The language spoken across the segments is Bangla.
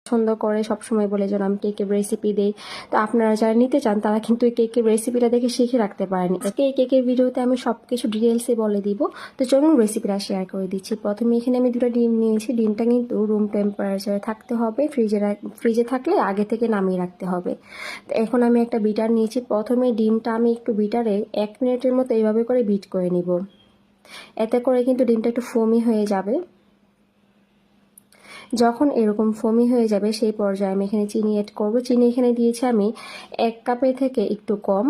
পছন্দ করে, সবসময় বলে যেন আমি কেকের রেসিপি দেই। তো আপনারা যারা নিতে চান তারা কিন্তু এই কেকের রেসিপিটা দেখে শিখে রাখতে পারেন। আজকে এই কেকের ভিডিওতে আমি সব কিছু ডিটেলসে বলে দিব। তো চলুন রেসিপিটা শেয়ার করে দিচ্ছি। প্রথমে এখানে আমি 2টা ডিম নিয়েছি। ডিমটা কিন্তু রুম টেম্পারেচারে থাকতে হবে, ফ্রিজে থাকলে আগে থেকে নামিয়ে রাখতে হবে। তো এখন আমি একটা বিটার নিয়েছি। প্রথমে ডিমটা আমি একটু বিটারে 1 মিনিটের মতো এইভাবে করে বিট করে নিব। এতে করে কিন্তু ডিমটা একটু ফোমি হয়ে যাবে। যখন এরকম ফোমি হয়ে যাবে সেই পর্যায়ে আমি এখানে চিনি অ্যাড করব। চিনি এখানে দিয়েছি আমি 1 কাপের থেকে একটু কম।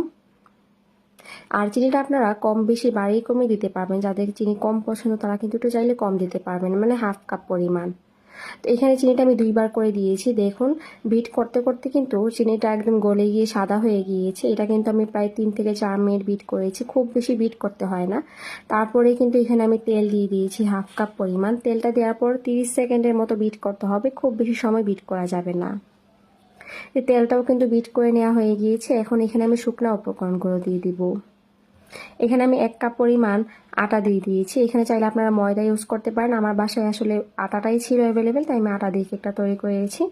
আর চিনিটা আপনারা কম বেশি বাড়িয়ে কমে দিতে পারবেন। যাদের চিনি কম পছন্দ তারা কিন্তু একটু চাইলে কম দিতে পারবেন, মানে 1/2 কাপ পরিমাণ। তো এখানে চিনিটা আমি 2বার করে দিয়েছি। দেখুন বিট করতে করতে কিন্তু চিনিটা একদম গলে গিয়ে সাদা হয়ে গিয়েছে। এটা কিন্তু আমি প্রায় 3 থেকে 4 মিনিট বিট করেছি, খুব বেশি বিট করতে হয় না। তারপরে কিন্তু এখানে আমি তেল দিয়ে দিয়েছি 1/2 কাপ পরিমাণ। তেলটা দেওয়ার পর 30 সেকেন্ডের মতো বিট করতে হবে, খুব বেশি সময় বিট করা যাবে না। এই তেলটাও কিন্তু বিট করে নেওয়া হয়ে গিয়েছে। এখন এখানে আমি শুকনা উপকরণগুলো দিয়ে দিব। এখানে আমি 1 কাপ পরিমাণ আটা দিয়ে দিয়েছি। এখানে চাইলে আপনারা ময়দা ইউজ করতে পারেন। আমার বাসায় আসলে আটাটাই ছিল অ্যাভেলেবেল, তাই আমি আটা দিয়ে কেকটা তৈরি করেছি।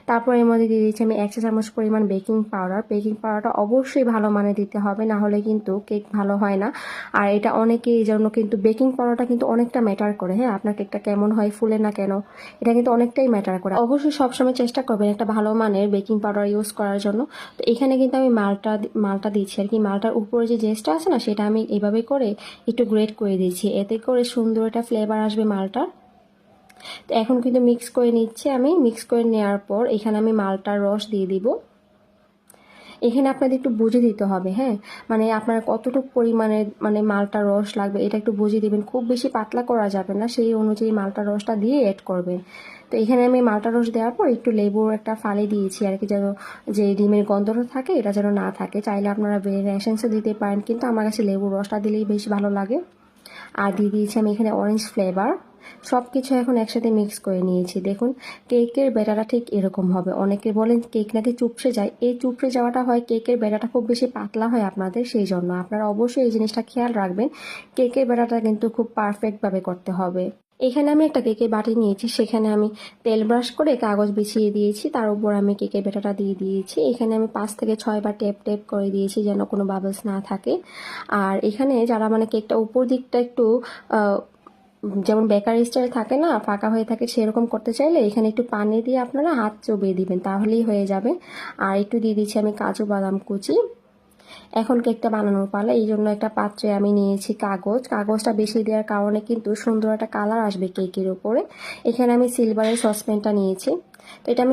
তারপর এর মধ্যে দিয়ে দিয়েছি আমি 1 চা চামচ পরিমাণ বেকিং পাউডার। বেকিং পাউডারটা অবশ্যই ভালো মানের দিতে হবে, না হলে কিন্তু কেক ভালো হয় না। আর এটা অনেকেই এই জন্য কিন্তু বেকিং পাউডারটা কিন্তু অনেকটা ম্যাটার করে। হ্যাঁ, আপনার কেকটা কেমন হয়, ফুলে না কেন, এটা কিন্তু অনেকটাই ম্যাটার করে। অবশ্যই সবসময় চেষ্টা করবেন একটা ভালো মানের বেকিং পাউডার ইউজ করার জন্য। তো এখানে কিন্তু আমি মালটা দিচ্ছি আর কি। মালটার উপরে যে জেসটা আছে না, সেটা আমি এভাবে করে একটু গ্রেট করে দিচ্ছি, এতে করে সুন্দর একটা ফ্লেভার আসবে মালটার। তো এখন কিন্তু মিক্স করে নিচ্ছি আমি। মিক্স করে নেওয়ার পর এখানে আমি মালটার রস দিয়ে দিব। এখানে আপনাদের একটু বুঝে দিতে হবে, হ্যাঁ, মানে আপনার কতটুকু পরিমাণে মানে মালটার রস লাগবে এটা একটু বুঝে দিবেন। খুব বেশি পাতলা করা যাবে না, সেই অনুযায়ী মালটার রসটা দিয়ে অ্যাড করবেন। তো এখানে আমি মালটার রস দেওয়ার পর একটু লেবুর একটা ফালি দিয়েছি আর কি, যেন যে ডিমের গন্ধটা থাকে এটা যেন না থাকে। চাইলে আপনারা ভ্যানিলা এসেন্সও দিতে পারেন, কিন্তু আমার কাছে লেবুর রসটা দিলেই বেশ ভালো লাগে। আর দিয়ে দিয়েছি আমি এখানে অরেঞ্জ ফ্লেভার। সব কিছু এখন একসাথে মিক্স করে নিয়েছি। দেখুন কেকের ব্যাটারটা ঠিক এরকম হবে। অনেকে বলেন কেক নাকি চুপসে যায়, এই চুপসে যাওয়াটা হয় কেকের ব্যাটারটা খুব বেশি পাতলা হয় আপনাদের, সেই জন্য আপনারা অবশ্যই এই জিনিসটা খেয়াল রাখবেন। কেকের ব্যাটারটা কিন্তু খুব পারফেক্টভাবে করতে হবে। এখানে আমি একটা কেকের বাটি নিয়েছি, সেখানে আমি তেল ব্রাশ করে কাগজ বিছিয়ে দিয়েছি, তার উপর আমি কেকের ব্যাটারটা দিয়ে দিয়েছি। এখানে আমি 5 থেকে 6 বার টেপ করে দিয়েছি যেন কোনো বাবলস না থাকে। আর এখানে যারা মানে কেকটা উপর দিকটা একটু যেমন বেকারি স্টাইল থাকে না, ফাঁকা হয়ে থাকে, সেরকম করতে চাইলে এখানে একটু পানি দিয়ে আপনারা হাত চুবিয়ে দিবেন, তাহলেই হয়ে যাবে। আর একটু দিয়ে দিচ্ছি আমি কাজু বাদাম কুচি। এখন কেকটা বানানোর পালা। এই জন্য একটা পাত্রে আমি নিয়েছি কাগজটা বেশি দেওয়ার কারণে কিন্তু সুন্দর একটা কালার আসবে কেকের উপরে। এখানে আমি সিলভারের সসপ্যানটা নিয়েছি। তো এটা আমি